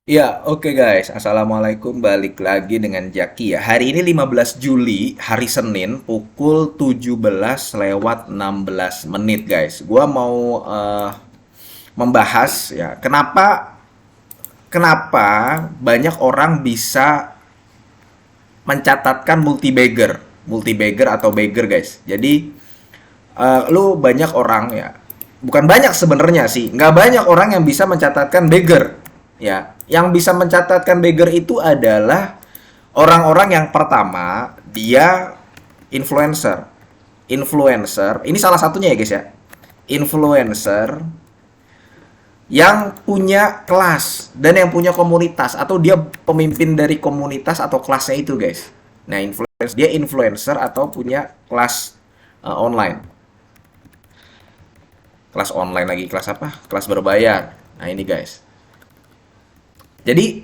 Ya, oke guys. Assalamualaikum. Balik lagi dengan Jaki ya. Hari ini 15 Juli, hari Senin, pukul 17 lewat 16 menit guys. Gua mau membahas ya, kenapa kenapa banyak orang bisa mencatatkan multi-bagger atau bagger guys. Jadi lu banyak orang ya, bukan banyak sebenarnya sih, nggak banyak orang yang bisa mencatatkan bagger ya. Yang bisa mencatatkan bagger itu adalah orang-orang yang pertama dia influencer. Influencer ini salah satunya ya guys ya. Influencer yang punya kelas dan yang punya komunitas, atau dia pemimpin dari komunitas atau kelasnya itu guys. Nah, dia influencer atau punya kelas online. Kelas online lagi, kelas apa? Kelas berbayar. Nah, ini guys. Jadi,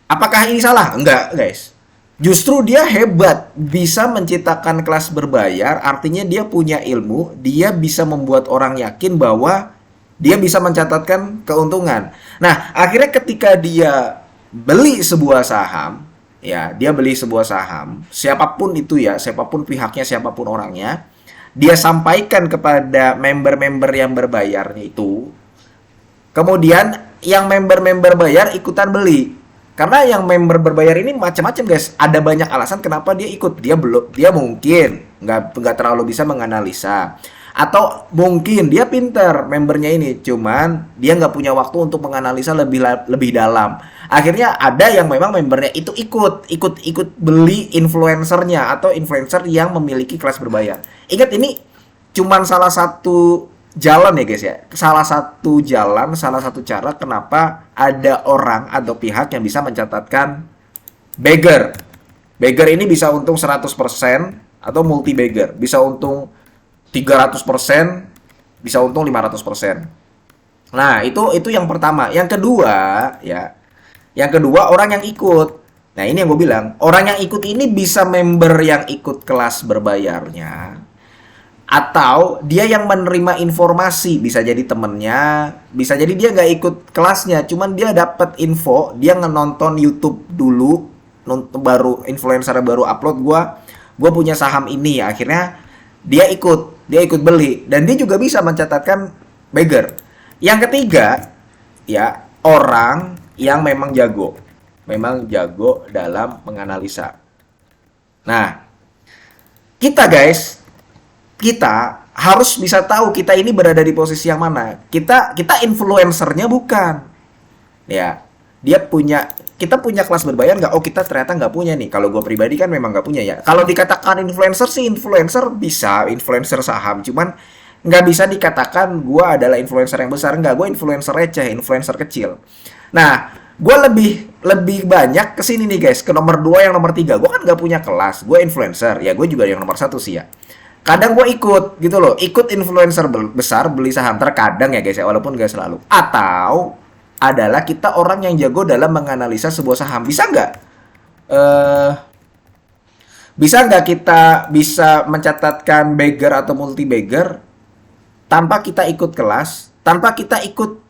apakah ini salah? Enggak, guys. Justru dia hebat, bisa menciptakan kelas berbayar, artinya dia punya ilmu, dia bisa membuat orang yakin bahwa dia bisa mencatatkan keuntungan. Nah, akhirnya ketika dia beli sebuah saham, ya, dia beli sebuah saham, siapapun itu ya, siapapun pihaknya, siapapun orangnya, dia sampaikan kepada member-member yang berbayarnya itu. Kemudian yang member-member bayar ikutan beli. Karena yang member berbayar ini macam-macam guys. Ada banyak alasan kenapa dia ikut. Dia mungkin nggak terlalu bisa menganalisa. Atau mungkin dia pinter membernya ini, cuman dia nggak punya waktu untuk menganalisa lebih dalam. Akhirnya ada yang memang membernya itu ikut beli influencernya atau influencer yang memiliki kelas berbayar. Ingat, ini cuman salah satu jalan ya guys ya. Salah satu jalan, salah satu cara kenapa ada orang atau pihak yang bisa mencatatkan bagger. Bagger ini bisa untung 100% atau multi bagger. Bisa untung 300%, bisa untung 500%. Nah, itu yang pertama. Yang kedua, ya. Yang kedua, orang yang ikut. Nah, ini yang gue bilang. Orang yang ikut ini bisa member yang ikut kelas berbayarnya, atau dia yang menerima informasi, bisa jadi temennya, bisa jadi dia nggak ikut kelasnya, cuman dia dapat info, dia nonton YouTube dulu, nonton baru influencer baru upload, gua punya saham ini, akhirnya dia ikut beli, dan dia juga bisa mencatatkan bagger. Yang ketiga, ya, orang yang memang jago dalam menganalisa. Nah, kita harus bisa tahu kita ini berada di posisi yang mana. Kita influencernya bukan. Ya, kita punya kelas berbayar nggak? Oh, kita ternyata nggak punya nih. Kalau gue pribadi kan memang nggak punya ya. Kalau dikatakan influencer sih, influencer bisa, influencer saham. Cuman nggak bisa dikatakan gue adalah influencer yang besar. Nggak, gue influencer receh, influencer kecil. Nah, gue lebih lebih banyak ke sini nih guys, ke nomor 2 yang nomor 3. Gue kan nggak punya kelas, gue influencer. Ya, gue juga yang nomor satu sih ya. Kadang gue ikut gitu loh, ikut influencer besar beli saham, terkadang ya guys ya, walaupun gak selalu. Atau adalah kita orang yang jago dalam menganalisa sebuah saham. Eh bisa nggak kita bisa mencatatkan bagger atau multi bagger tanpa kita ikut kelas, tanpa kita ikut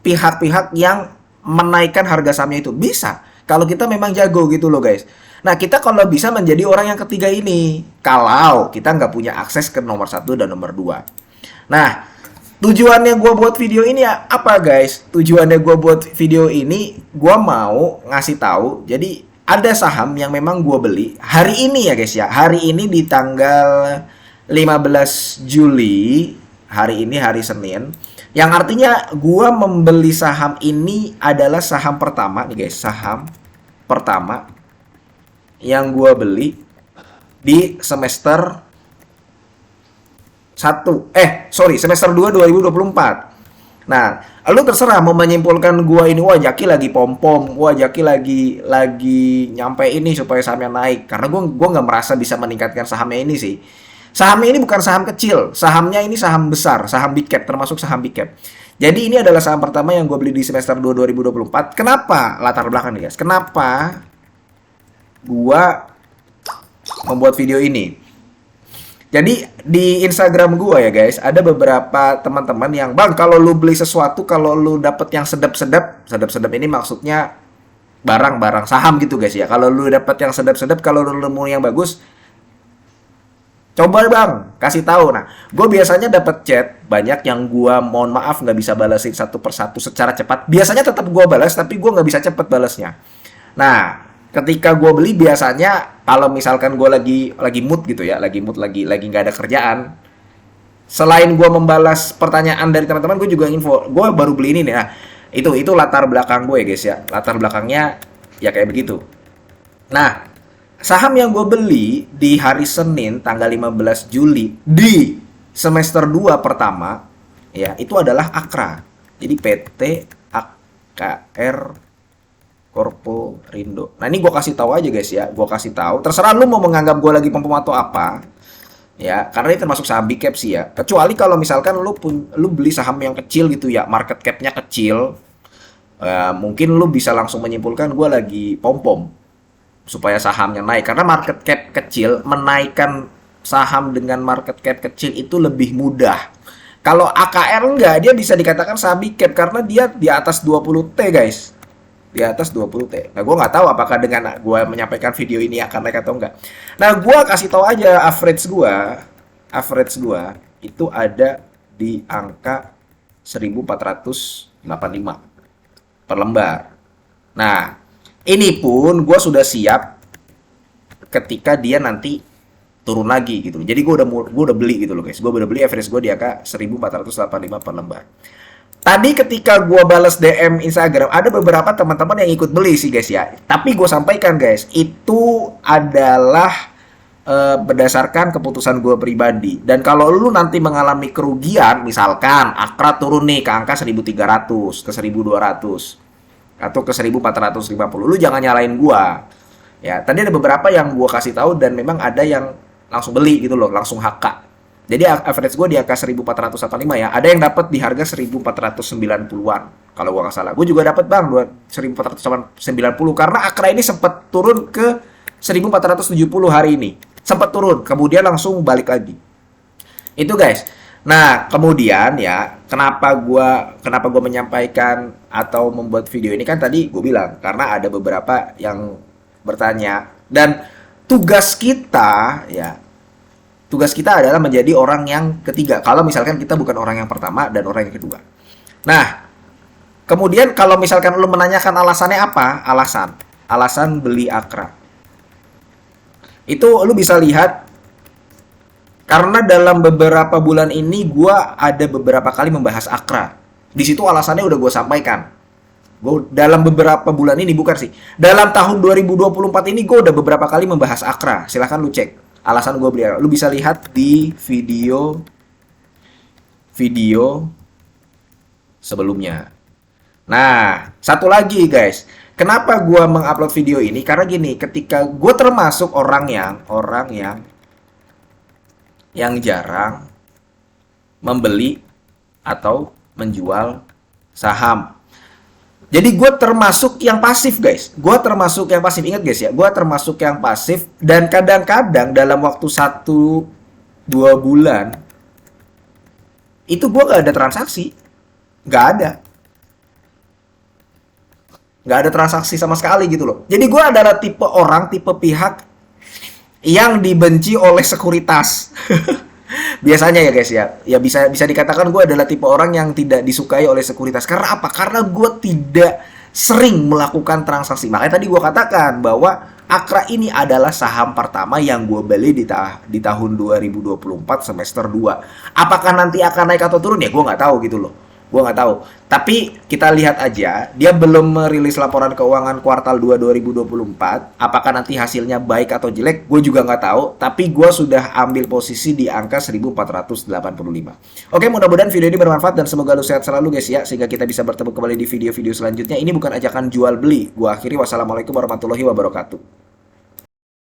pihak-pihak yang menaikkan harga sahamnya itu? Bisa, kalau kita memang jago gitu loh guys. Nah, kita kalau bisa menjadi orang yang ketiga ini, kalau kita nggak punya akses ke nomor satu dan nomor 2. Nah, tujuannya gue buat video ini ya apa guys? Tujuannya gue buat video ini, gue mau ngasih tahu. Jadi ada saham yang memang gue beli hari ini ya guys ya. Hari ini di tanggal 15 Juli, hari ini hari Senin. Yang artinya gue membeli saham ini adalah saham pertama nih guys. Saham pertama yang gue beli di semester 2 2024. Nah, lu terserah mau menyimpulkan gua ini, wah Jaki lagi pom-pom, wah Jaki lagi nyampe ini supaya sahamnya naik. Karena gua nggak merasa bisa meningkatkan sahamnya ini sih. Sahamnya ini bukan saham kecil, sahamnya ini saham besar, saham big cap, termasuk saham big cap. Jadi ini adalah saham pertama yang gue beli di semester 2 2024. Kenapa? Latar belakang nih guys. Kenapa gua membuat video ini? Jadi di Instagram gua ya guys, ada beberapa teman-teman yang, "Bang, kalau lu beli sesuatu, kalau lu dapet yang sedap-sedap, sedap-sedap ini maksudnya barang-barang saham gitu guys ya. Kalau lu dapet yang sedap-sedap, kalau lu nemu yang bagus, coba bang, kasih tahu." Nah, gue biasanya dapat chat banyak yang gue mohon maaf nggak bisa balasin satu persatu secara cepat. Biasanya tetap gue balas, tapi gue nggak bisa cepet balasnya. Nah, ketika gue beli biasanya kalau misalkan gue lagi mood gitu ya, lagi mood lagi nggak ada kerjaan. Selain gue membalas pertanyaan dari teman-teman, gue juga info, gue baru beli ini nih. Nah, itu latar belakang gue ya guys ya. Latar belakangnya ya kayak begitu. Nah, saham yang gue beli di hari Senin tanggal 15 Juli di semester 2 pertama ya itu adalah Akra. Jadi PT AKR Korpo Rindo. Nah, ini gue kasih tahu aja guys ya, gue kasih tahu. Terserah lu mau menganggap gue lagi pom atau apa. Ya, karena ini termasuk saham big cap sih ya. Kecuali kalau misalkan lu beli saham yang kecil gitu ya, market cap-nya kecil, mungkin lu bisa langsung menyimpulkan gue lagi pom-pom supaya sahamnya naik, karena market cap kecil menaikkan saham dengan market cap kecil itu lebih mudah. Kalau AKR enggak, dia bisa dikatakan saham big cap karena dia di atas 20T guys, di atas 20T. Nah, gue nggak tahu apakah dengan gue menyampaikan video ini akan naik atau enggak. Nah, gue kasih tahu aja average gue itu ada di angka 1485 per lembar. Nah, ini pun gue sudah siap ketika dia nanti turun lagi gitu. Jadi gue udah beli gitu loh guys. Gue udah beli average gue di angka 1485 per lembar. Tadi ketika gue balas DM Instagram, ada beberapa teman-teman yang ikut beli sih guys ya. Tapi gue sampaikan guys, itu adalah berdasarkan keputusan gue pribadi. Dan kalau lu nanti mengalami kerugian, misalkan Akra turun nih ke angka 1300, ke 1200, atau ke 1450, lu jangan nyalain gue. Ya, tadi ada beberapa yang gue kasih tahu dan memang ada yang langsung beli gitu loh, langsung HK. Jadi average gue di angka 1485 ya. Ada yang dapat di harga 1490-an kalau gue nggak salah. Gue juga dapat bang 1490 karena Akra ini sempat turun ke 1470 hari ini. Sempat turun, kemudian langsung balik lagi. Itu guys. Nah, kemudian ya, kenapa gua menyampaikan atau membuat video ini kan tadi gue bilang karena ada beberapa yang bertanya dan tugas kita ya tugas kita adalah menjadi orang yang ketiga. Kalau misalkan kita bukan orang yang pertama dan orang yang kedua. Nah, kemudian kalau misalkan lu menanyakan alasannya apa? Alasan beli Akra. Itu lu bisa lihat karena dalam beberapa bulan ini gua ada beberapa kali membahas Akra. Di situ alasannya udah gue sampaikan. Gue dalam beberapa bulan ini bukan sih. Dalam tahun 2024 ini gue udah beberapa kali membahas Akra. Silahkan lu cek alasan gue beli. Lu bisa lihat di video sebelumnya. Nah, satu lagi guys, kenapa gue mengupload video ini? Karena gini, ketika gue termasuk orang yang jarang membeli atau menjual saham. Jadi gue termasuk yang pasif guys. Gue termasuk yang pasif. Ingat guys ya, gue termasuk yang pasif. Dan kadang-kadang dalam waktu 1-2 bulan itu gue gak ada transaksi. Gak ada transaksi sama sekali gitu loh. Jadi gue adalah tipe pihak yang dibenci oleh sekuritas. Biasanya ya guys ya bisa dikatakan gue adalah tipe orang yang tidak disukai oleh sekuritas. Karena apa? Karena gue tidak sering melakukan transaksi. Makanya tadi gue katakan bahwa Akra ini adalah saham pertama yang gue beli di tahun 2024 semester 2. Apakah nanti akan naik atau turun ya gue nggak tahu gitu loh. Gue nggak tahu. Tapi kita lihat aja, dia belum merilis laporan keuangan kuartal 2 2024. Apakah nanti hasilnya baik atau jelek, gue juga nggak tahu. Tapi gue sudah ambil posisi di angka 1485. Oke, mudah-mudahan video ini bermanfaat dan semoga lu sehat selalu guys ya. Sehingga kita bisa bertemu kembali di video-video selanjutnya. Ini bukan ajakan jual beli. Gue akhiri, wassalamualaikum warahmatullahi wabarakatuh.